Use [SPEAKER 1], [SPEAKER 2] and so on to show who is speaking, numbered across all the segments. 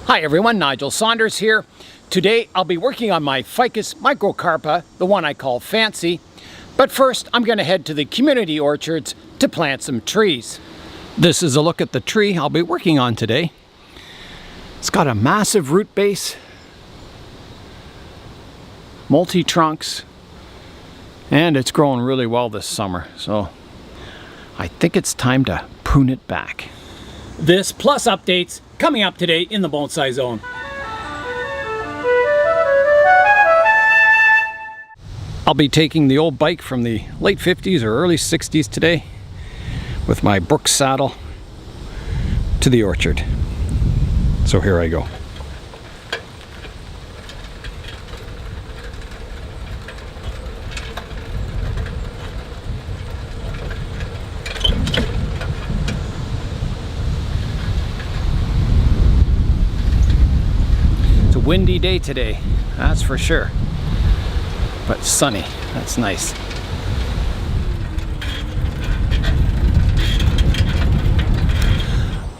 [SPEAKER 1] Hi everyone, Nigel Saunders here. Today I'll be working on my Ficus microcarpa, the one I call Fancy. But first I'm going to head to the community orchards to plant some trees. This is a look at the tree I'll be working on today. It's got a massive root base, multi-trunks, and it's growing really well this summer. So I think it's time to prune it back. This plus updates coming up today in the Bonsai Zone. I'll be taking the old bike from the late 50s or early 60s today with my Brooks saddle to the orchard. So here I go. It's a windy day today, that's for sure. But sunny, that's nice.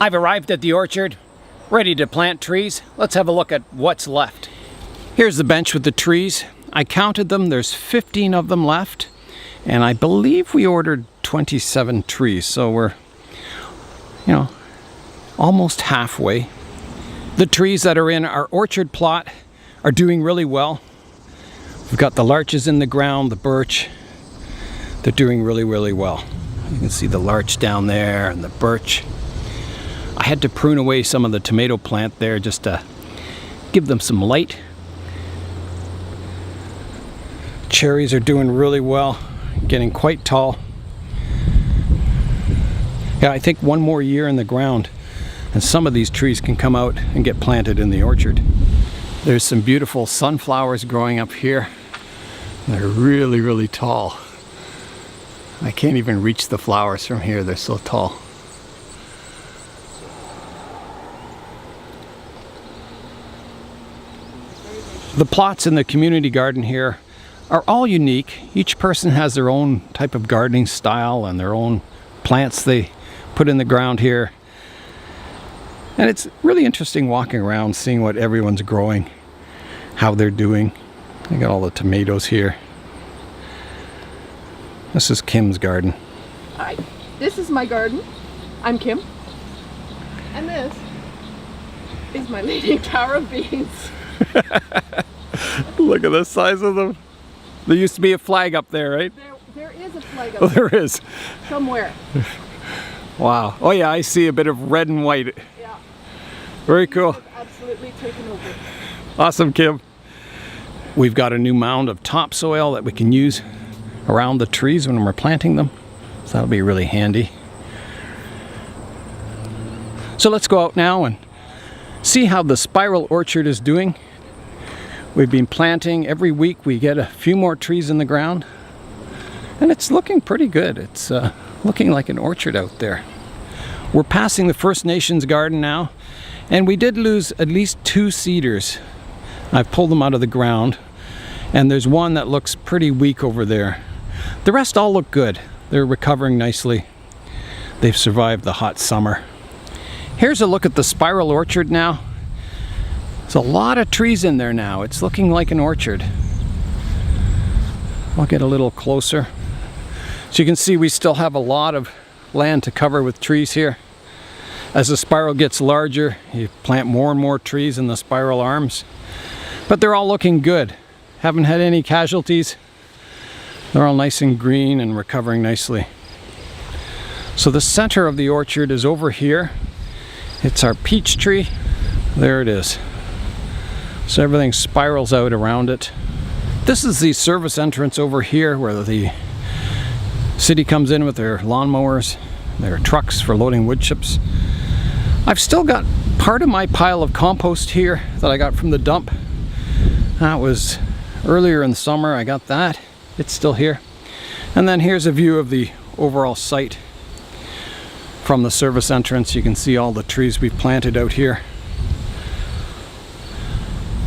[SPEAKER 1] I've arrived at the orchard, ready to plant trees. Let's have a look at what's left. Here's the bench with the trees. I counted them, there's 15 of them left. And I believe we ordered 27 trees, so we're, almost halfway. The trees that are in our orchard plot are doing really well. We've got the larches in the ground, the birch. They're doing really, really well. You can see the larch down there and the birch. I had to prune away some of the tomato plant there just to give them some light. Cherries are doing really well, getting quite tall. Yeah, I think one more year in the ground and some of these trees can come out and get planted in the orchard. There's some beautiful sunflowers growing up here. They're really, really tall. I can't even reach the flowers from here, they're so tall. The plots in the community garden here are all unique. Each person has their own type of gardening style and their own plants they put in the ground here. And it's really interesting walking around, seeing what everyone's growing, how they're doing. I got all the tomatoes here. This is Kim's garden.
[SPEAKER 2] Hi, this is my garden. I'm Kim. And this is my leaning tower of beans.
[SPEAKER 1] Look at the size of them. There used to be a flag up there, right?
[SPEAKER 2] There is a flag up
[SPEAKER 1] there. Oh, there is.
[SPEAKER 2] Somewhere.
[SPEAKER 1] Wow. Oh yeah, I see a bit of red and white.
[SPEAKER 2] Yeah.
[SPEAKER 1] Very cool.
[SPEAKER 2] Absolutely taken over.
[SPEAKER 1] Awesome, Kim. We've got a new mound of topsoil that we can use around the trees when we're planting them. So that'll be really handy. So let's go out now and see how the spiral orchard is doing. We've been planting every week. We get a few more trees in the ground. And it's looking pretty good. It's looking like an orchard out there. We're passing the First Nations garden now. And we did lose at least 2 cedars. I've pulled them out of the ground. And there's one that looks pretty weak over there. The rest all look good. They're recovering nicely. They've survived the hot summer. Here's a look at the spiral orchard now. There's a lot of trees in there now. It's looking like an orchard. I'll get a little closer. So you can see we still have a lot of land to cover with trees here. As the spiral gets larger, you plant more and more trees in the spiral arms. But they're all looking good. Haven't had any casualties. They're all nice and green and recovering nicely. So the center of the orchard is over here. It's our peach tree. There it is. So everything spirals out around it. This is the service entrance over here where the city comes in with their lawnmowers, their trucks for loading wood chips. I've still got part of my pile of compost here that I got from the dump. That was earlier in the summer, I got that. It's still here. And then here's a view of the overall site from the service entrance. You can see all the trees we've planted out here.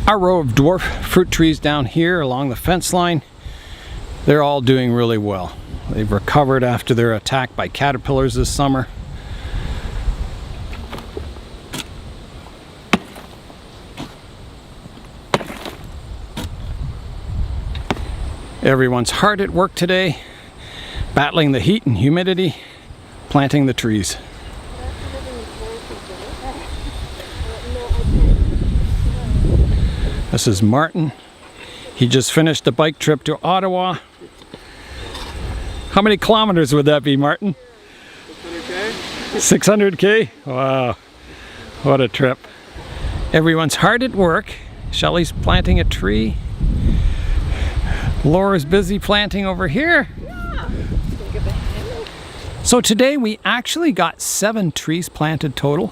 [SPEAKER 1] Our row of dwarf fruit trees down here along the fence line, they're all doing really well. They've recovered after their attack by caterpillars this summer. Everyone's hard at work today, battling the heat and humidity, planting the trees. This is Martin. He just finished a bike trip to Ottawa. How many kilometers would that be, Martin? 600K? 600K? Wow, what a trip. Everyone's hard at work. Shelley's planting a tree. Laura's busy planting over here. So today we actually got 7 trees planted total,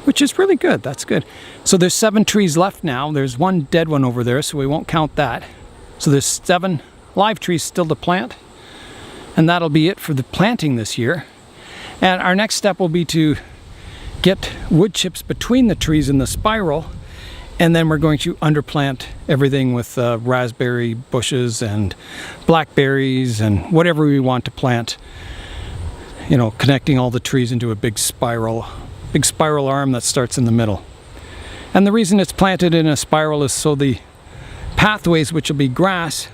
[SPEAKER 1] which is really good. That's good. So there's 7 trees left now. There's 1 dead one over there, so we won't count that. So there's 7 live trees still to plant, and that'll be it for the planting this year. And our next step will be to get wood chips between the trees in the spiral, and then we're going to underplant everything with raspberry bushes and blackberries and whatever we want to plant. You know, connecting all the trees into a big spiral arm that starts in the middle. And the reason it's planted in a spiral is so the pathways, which will be grass,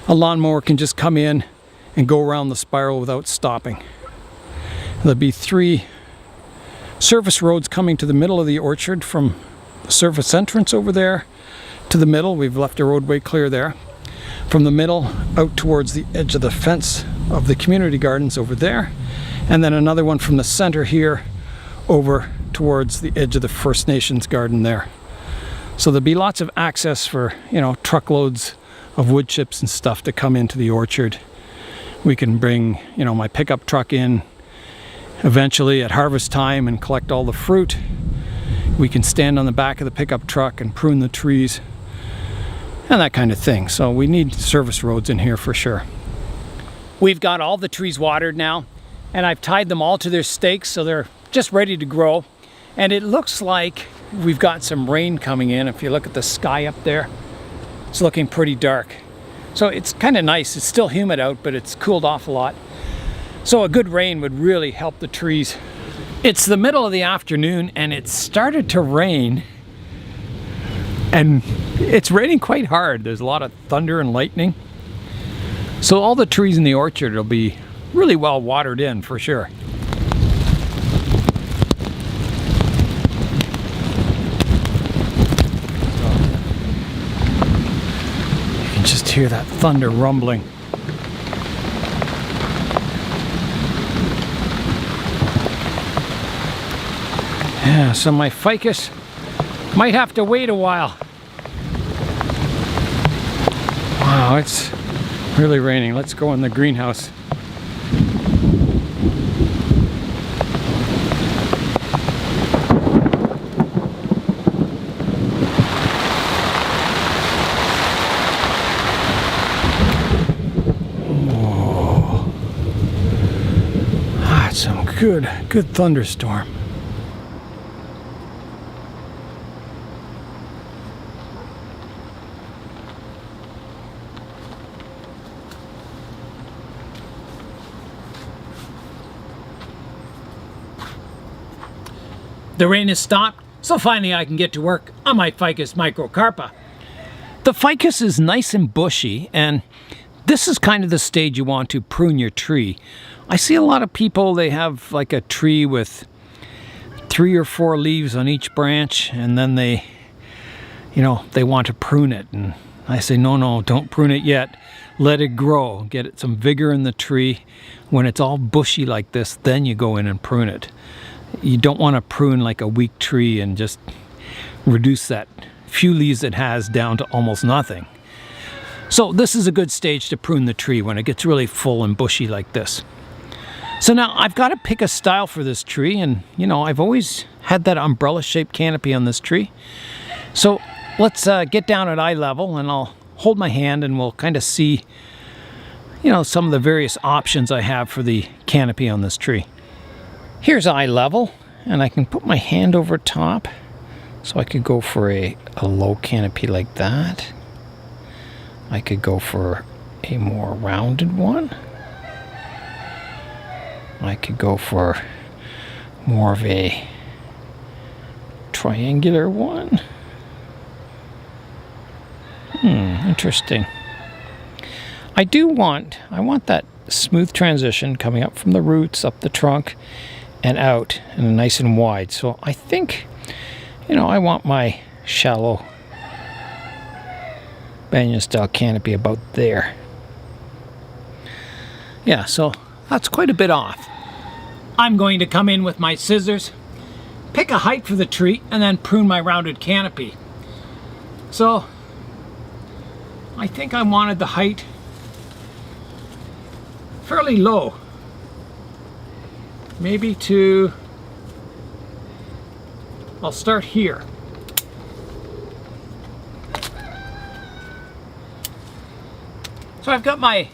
[SPEAKER 1] a lawnmower can just come in and go around the spiral without stopping. There'll be 3 service roads coming to the middle of the orchard from the surface entrance over there to the middle. We've left a roadway clear there. From the middle out towards the edge of the fence of the community gardens over there. And then another one from the center here over towards the edge of the First Nations garden there. So there'll be lots of access for, you know, truckloads of wood chips and stuff to come into the orchard. We can bring, you know, my pickup truck in eventually at harvest time and collect all the fruit. We can stand on the back of the pickup truck and prune the trees and that kind of thing. So we need service roads in here for sure. We've got all the trees watered now, and I've tied them all to their stakes so they're just ready to grow. And it looks like we've got some rain coming in. If you look at the sky up there, it's looking pretty dark. So it's kind of nice. It's still humid out, but it's cooled off a lot. So a good rain would really help the trees. It's the middle of the afternoon and it started to rain, and it's raining quite hard. There's a lot of thunder and lightning. So all the trees in the orchard will be really well watered in for sure. You can just hear that thunder rumbling. Yeah, so my ficus might have to wait a while. Wow, it's really raining. Let's go in the greenhouse. Whoa. That's some good thunderstorm. The rain has stopped, so finally I can get to work on my Ficus microcarpa. The ficus is nice and bushy, and this is kind of the stage you want to prune your tree. I see a lot of people, they have like a tree with 3 or 4 leaves on each branch, and then they want to prune it. And I say, no, don't prune it yet. Let it grow, get it some vigor in the tree. When it's all bushy like this, then you go in and prune it. You don't want to prune like a weak tree and just reduce that few leaves it has down to almost nothing. So this is a good stage to prune the tree, when it gets really full and bushy like this. So now I've got to pick a style for this tree, and you know, I've always had that umbrella shaped canopy on this tree. So let's get down at eye level, and I'll hold my hand and we'll kind of see, you know, some of the various options I have for the canopy on this tree. Here's eye level, and I can put my hand over top, so I could go for a low canopy like that. I could go for a more rounded one. I could go for more of a triangular one. Interesting. I want that smooth transition coming up from the roots, up the trunk, and out, and nice and wide. So I think, you know, I want my shallow banyan style canopy about there. Yeah, so that's quite a bit off. I'm going to come in with my scissors, pick a height for the tree, and then prune my rounded canopy. So I think I wanted the height fairly low, maybe to, I'll start here. So I've got my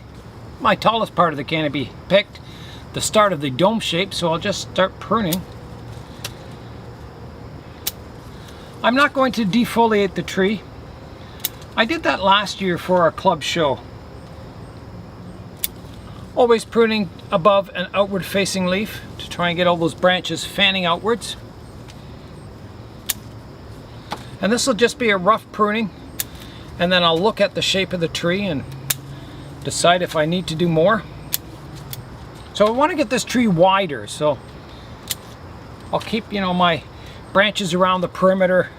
[SPEAKER 1] tallest part of the canopy picked, the start of the dome shape, so I'll just start pruning. I'm not going to defoliate the tree. I did that last year for our club show. Always pruning above an outward facing leaf to try and get all those branches fanning outwards. And this will just be a rough pruning, and then I'll look at the shape of the tree and decide if I need to do more. So I want to get this tree wider, so I'll keep, you know, my branches around the perimeter,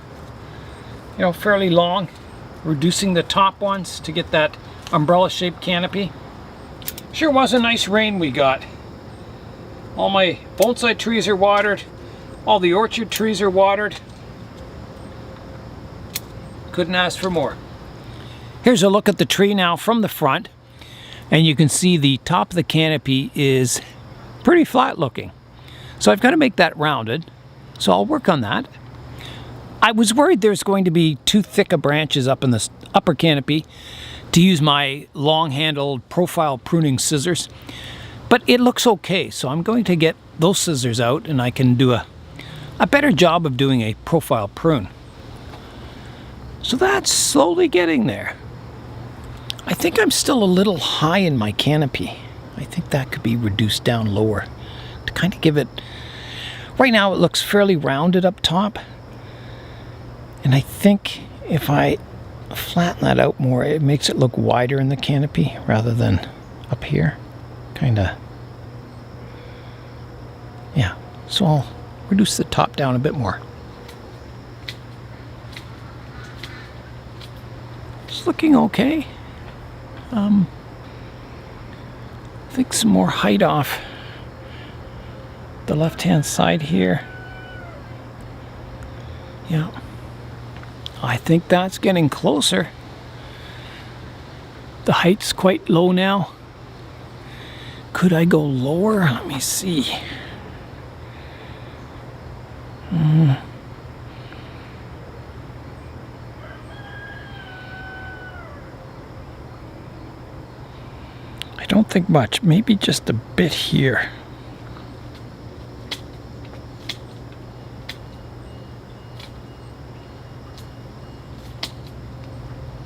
[SPEAKER 1] you know, fairly long, reducing the top ones to get that umbrella shaped canopy. Sure was a nice rain we got. All my bonsai trees are watered, all the orchard trees are watered. Couldn't ask for more. Here's a look at the tree now from the front, and you can see the top of the canopy is pretty flat looking. So I've got to make that rounded, so I'll work on that. I was worried there's going to be too thick of branches up in the upper canopy to use my long-handled profile pruning scissors, but it looks okay, so I'm going to get those scissors out and I can do a better job of doing a profile prune. So that's slowly getting there. I think I'm still a little high in my canopy. I think that could be reduced down lower to kind of give it, right now it looks fairly rounded up top, and I think if I flatten that out more, it makes it look wider in the canopy rather than up here. Kind of, yeah. So I'll reduce the top down a bit more. It's looking okay. I think some more height off the left-hand side here. Yeah. I think that's getting closer. The height's quite low now. Could I go lower? Let me see. I don't think much. Maybe just a bit here.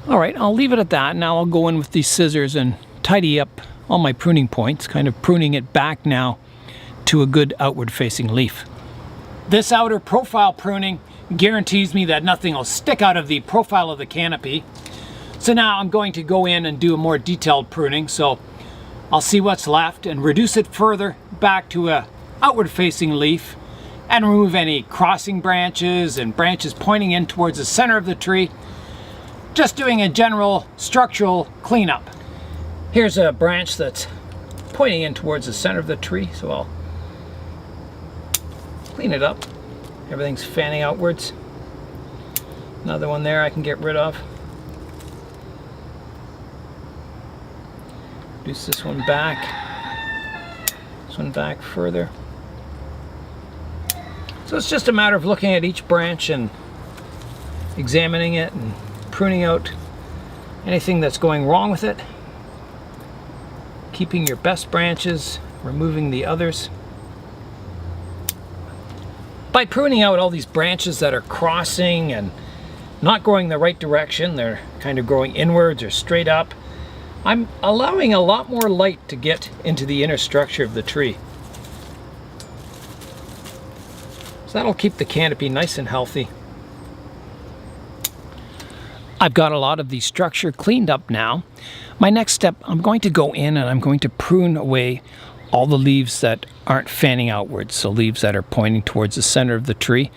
[SPEAKER 1] Alright, I'll leave it at that. Now I'll go in with these scissors and tidy up all my pruning points, kind of pruning it back now to a good outward facing leaf. This outer profile pruning guarantees me that nothing will stick out of the profile of the canopy. So now I'm going to go in and do a more detailed pruning, so I'll see what's left and reduce it further back to a outward facing leaf and remove any crossing branches and branches pointing in towards the center of the tree. Just doing a general structural cleanup. Here's a branch that's pointing in towards the center of the tree, so I'll clean it up. Everything's fanning outwards. Another one there I can get rid of. Reduce this one back. This one back further. So it's just a matter of looking at each branch and examining it and pruning out anything that's going wrong with it, keeping your best branches, removing the others. By pruning out all these branches that are crossing and not going the right direction, they're kind of growing inwards or straight up, I'm allowing a lot more light to get into the inner structure of the tree. So that'll keep the canopy nice and healthy. I've got a lot of the structure cleaned up now. My next step, I'm going to go in and I'm going to prune away all the leaves that aren't fanning outwards, so leaves that are pointing towards the center of the tree.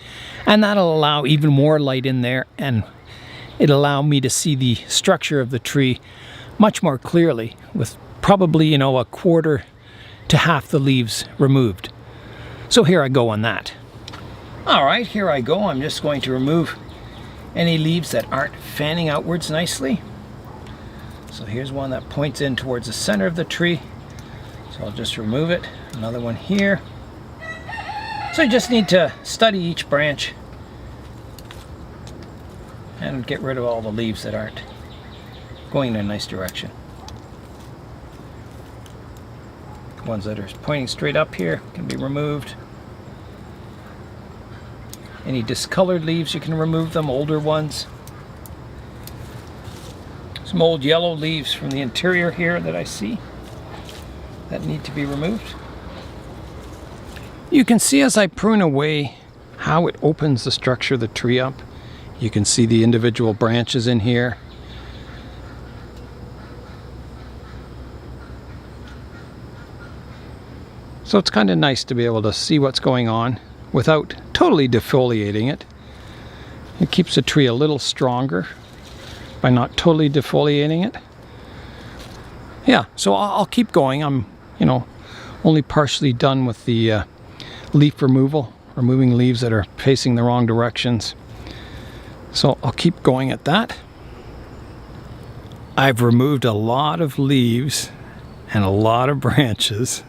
[SPEAKER 1] And that'll allow even more light in there, and it'll allow me to see the structure of the tree much more clearly, with probably, a quarter to half the leaves removed. So here I go on that. All right, here I go. I'm just going to remove any leaves that aren't fanning outwards nicely. So here's one that points in towards the center of the tree. So I'll just remove it. Another one here. So you just need to study each branch and get rid of all the leaves that aren't going in a nice direction. The ones that are pointing straight up here can be removed. Any discolored leaves, you can remove them, older ones. Some old yellow leaves from the interior here that I see that need to be removed. You can see as I prune away how it opens the structure of the tree up. You can see the individual branches in here. So it's kind of nice to be able to see what's going on without totally defoliating it. It keeps the tree a little stronger by not totally defoliating it. Yeah, so I'll keep going. I'm, only partially done with the leaf removal, removing leaves that are facing the wrong directions. So I'll keep going at that. I've removed a lot of leaves and a lot of branches.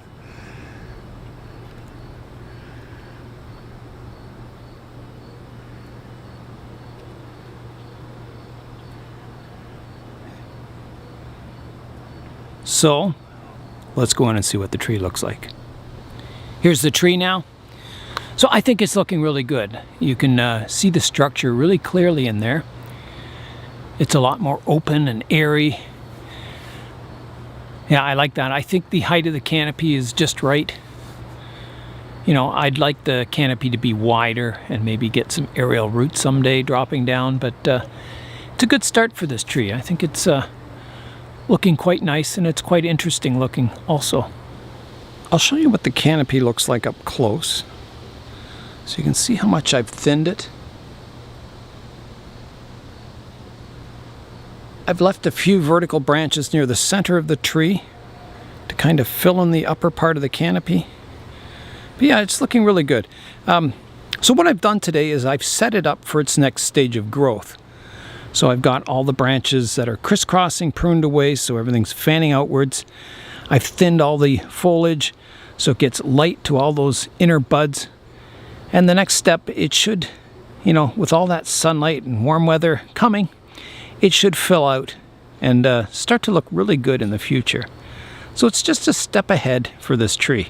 [SPEAKER 1] So let's go in and see what the tree looks like. Here's the tree now. So I think it's looking really good. You can see the structure really clearly in there. It's a lot more open and airy. Yeah, I like that. I think the height of the canopy is just right. I'd like the canopy to be wider and maybe get some aerial roots someday dropping down, but it's a good start for this tree. I think it's looking quite nice, and it's quite interesting looking also. I'll show you what the canopy looks like up close, so you can see how much I've thinned it. I've left a few vertical branches near the center of the tree to kind of fill in the upper part of the canopy. But yeah, it's looking really good. So what I've done today is I've set it up for its next stage of growth. So I've got all the branches that are crisscrossing pruned away, so everything's fanning outwards. I've thinned all the foliage so it gets light to all those inner buds. And the next step, it should, with all that sunlight and warm weather coming, it should fill out and start to look really good in the future. So it's just a step ahead for this tree.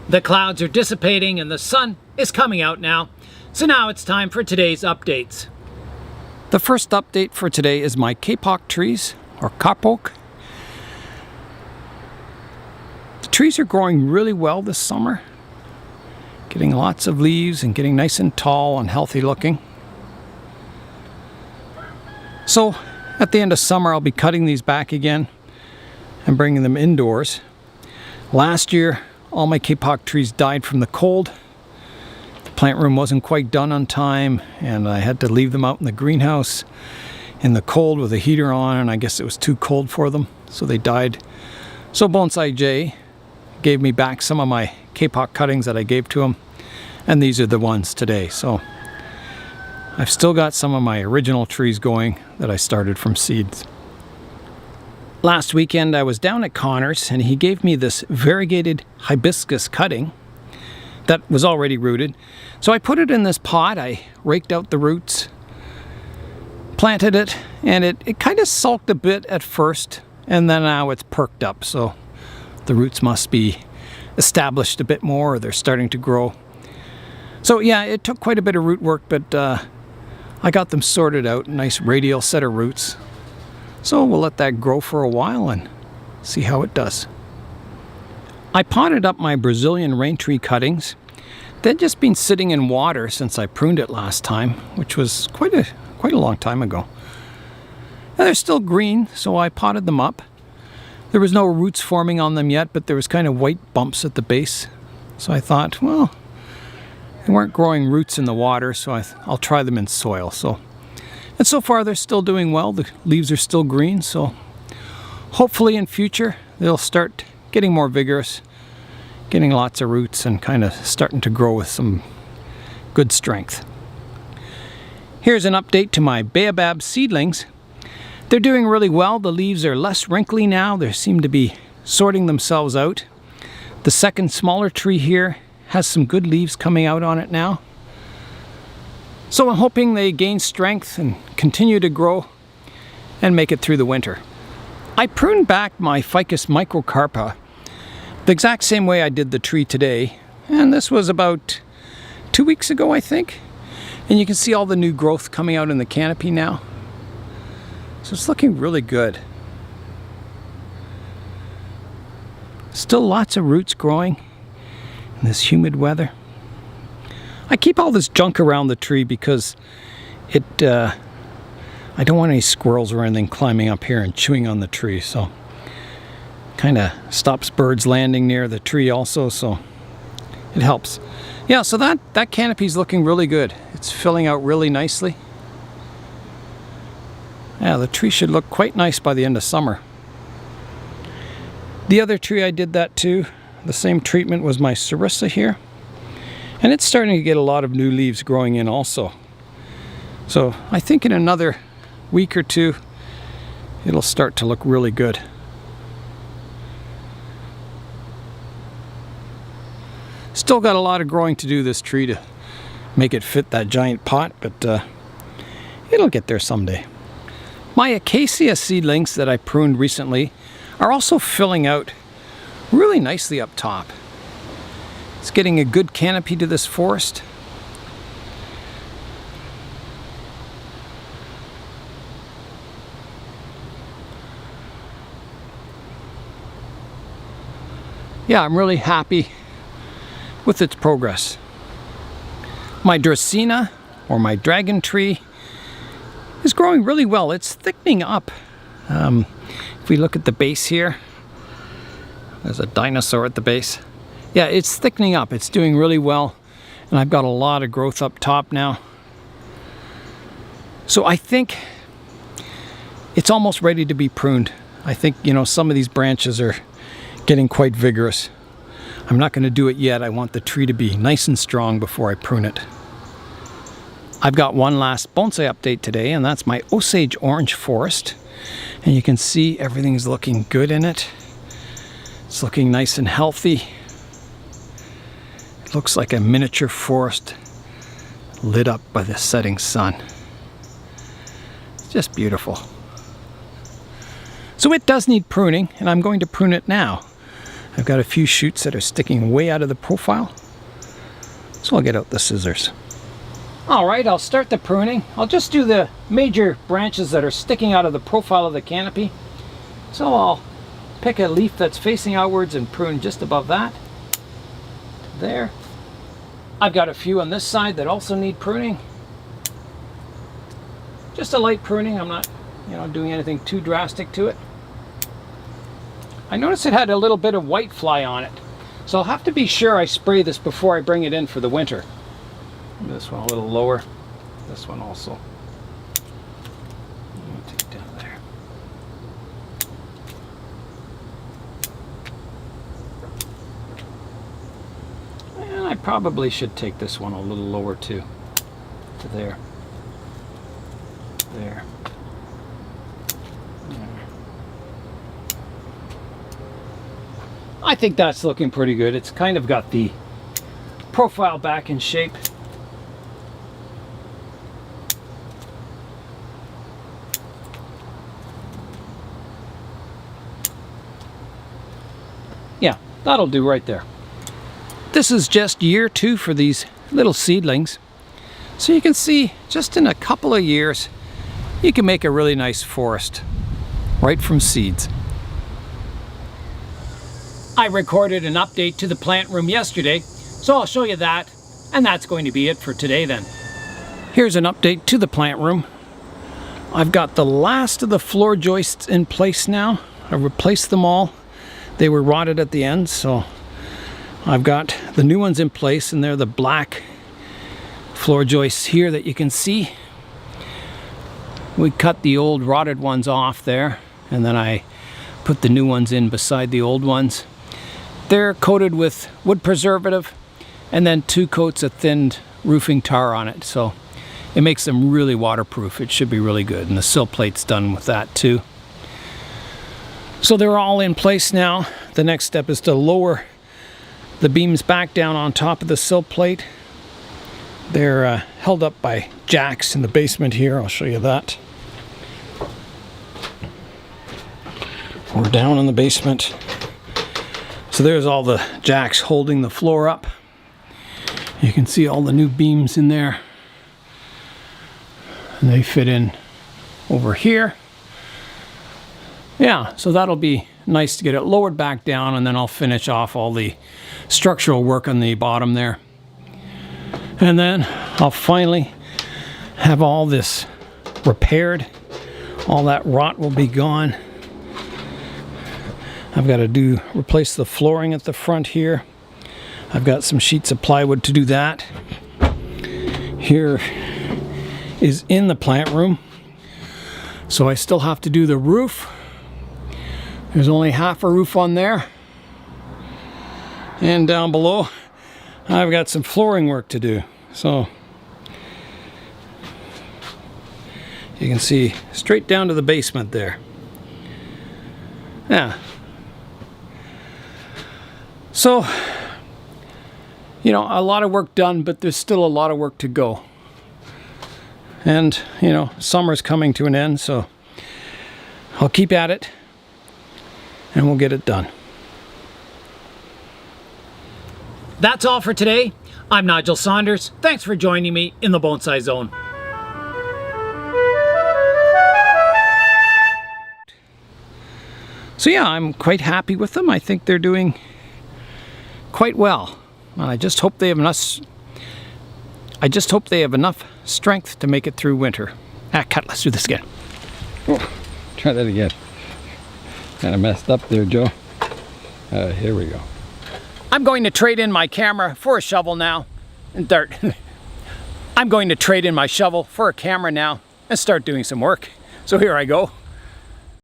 [SPEAKER 1] The clouds are dissipating and the sun is coming out now. So now it's time for today's updates. The first update for today is my kapok trees, or kapok. The trees are growing really well this summer, getting lots of leaves and getting nice and tall and healthy looking. So at the end of summer, I'll be cutting these back again and bringing them indoors. Last year, all my kapok trees died from the cold. Plant room wasn't quite done on time, and I had to leave them out in the greenhouse in the cold with a heater on, and I guess it was too cold for them, so they died. So Bonsai J gave me back some of my kapok cuttings that I gave to him, and these are the ones today. So I've still got some of my original trees going that I started from seeds. Last weekend I was down at Connor's, and he gave me this variegated hibiscus cutting that was already rooted. So I put it in this pot, I raked out the roots, planted it, and it kind of sulked a bit at first, and then now it's perked up. So the roots must be established a bit more, or they're starting to grow. So yeah, it took quite a bit of root work, but I got them sorted out, nice radial set of roots. So we'll let that grow for a while and see how it does. I potted up my Brazilian rain tree cuttings. They'd just been sitting in water since I pruned it last time, which was quite quite a long time ago. And they're still green, so I potted them up. There was no roots forming on them yet, but there was kind of white bumps at the base. So I thought, well, they weren't growing roots in the water, so I'll try them in soil. And so far they're still doing well. The leaves are still green, so hopefully in future they'll start getting more vigorous, getting lots of roots and kind of starting to grow with some good strength. Here's an update to my baobab seedlings. They're doing really well. The leaves are less wrinkly now. They seem to be sorting themselves out. The second smaller tree here has some good leaves coming out on it now. So I'm hoping they gain strength and continue to grow and make it through the winter. I pruned back my Ficus microcarpa the exact same way I did the tree today. And this was about 2 weeks ago, I think. And you can see all the new growth coming out in the canopy now. So it's looking really good. Still lots of roots growing in this humid weather. I keep all this junk around the tree because I don't want any squirrels or anything climbing up here and chewing on the tree. So kind of stops birds landing near the tree also, so it helps. Yeah, so that canopy's looking really good. It's filling out really nicely. Yeah, the tree should look quite nice by the end of summer. The other tree I did that to, the same treatment, was my Sarissa here. And it's starting to get a lot of new leaves growing in also. So I think in another week or two, it'll start to look really good. Still got a lot of growing to do this tree to make it fit that giant pot, but it'll get there someday. My acacia seedlings that I pruned recently are also filling out really nicely up top. It's getting a good canopy to this forest. Yeah, I'm really happy with its progress. My Dracaena, or my dragon tree, is growing really well. It's thickening up. If we look at the base here, there's a dinosaur at the base. Yeah, it's thickening up. It's doing really well. And I've got a lot of growth up top now. So I think it's almost ready to be pruned. I think, some of these branches are getting quite vigorous. I'm not going to do it yet. I want the tree to be nice and strong before I prune it. I've got one last bonsai update today, and that's my Osage orange forest. And you can see everything's looking good in it. It's looking nice and healthy. It looks like a miniature forest lit up by the setting sun. It's just beautiful. So it does need pruning, and I'm going to prune it now. I've got a few shoots that are sticking way out of the profile. So I'll get out the scissors. Alright, I'll start the pruning. I'll just do the major branches that are sticking out of the profile of the canopy. So I'll pick a leaf that's facing outwards and prune just above that. There. I've got a few on this side that also need pruning. Just a light pruning. I'm not, doing anything too drastic to it. I noticed it had a little bit of white fly on it. So I'll have to be sure I spray this before I bring it in for the winter. This one a little lower. This one also. Take it down there. And I probably should take this one a little lower too. To there. There. I think that's looking pretty good. It's kind of got the profile back in shape. Yeah, that'll do right there. This is just year 2 for these little seedlings. So you can see, just in a couple of years, you can make a really nice forest right from seeds. I recorded an update to the plant room yesterday, so I'll show you that, and that's going to be it for today then. Here's an update to the plant room. I've got the last of the floor joists in place now. I replaced them all. They were rotted at the end, so I've got the new ones in place, and they're the black floor joists here that you can see. We cut the old rotted ones off there, and then I put the new ones in beside the old ones. They're coated with wood preservative and then 2 coats of thinned roofing tar on it, so it makes them really waterproof. It should be really good, and the sill plate's done with that too. So they're all in place now. The next step is to lower the beams back down on top of the sill plate. They're held up by jacks in the basement here. I'll show you that. We're down in the basement. So there's all the jacks holding the floor up. You can see all the new beams in there. And they fit in over here. Yeah, so that'll be nice to get it lowered back down, and then I'll finish off all the structural work on the bottom there. And then I'll finally have all this repaired. All that rot will be gone. I've got to replace the flooring at the front here. I've got some sheets of plywood to do that. Here is in the plant room. So I still have to do the roof. There's only half a roof on there. And down below, I've got some flooring work to do. So you can see straight down to the basement there. Yeah. So, you know, a lot of work done, but there's still a lot of work to go. And, you know, summer's coming to an end, so I'll keep at it and we'll get it done. That's all for today. I'm Nigel Saunders. Thanks for joining me in the Bonsai Zone. So yeah, I'm quite happy with them. I think they're doing quite well. I just hope they have enough strength to make it through winter. Cut, let's do this again.
[SPEAKER 3] Oh, try that again. Kind of messed up there, Joe. Here we go.
[SPEAKER 1] I'm going to trade in my camera for a shovel now and start. I'm going to trade in my shovel for a camera now and start doing some work. So here I go.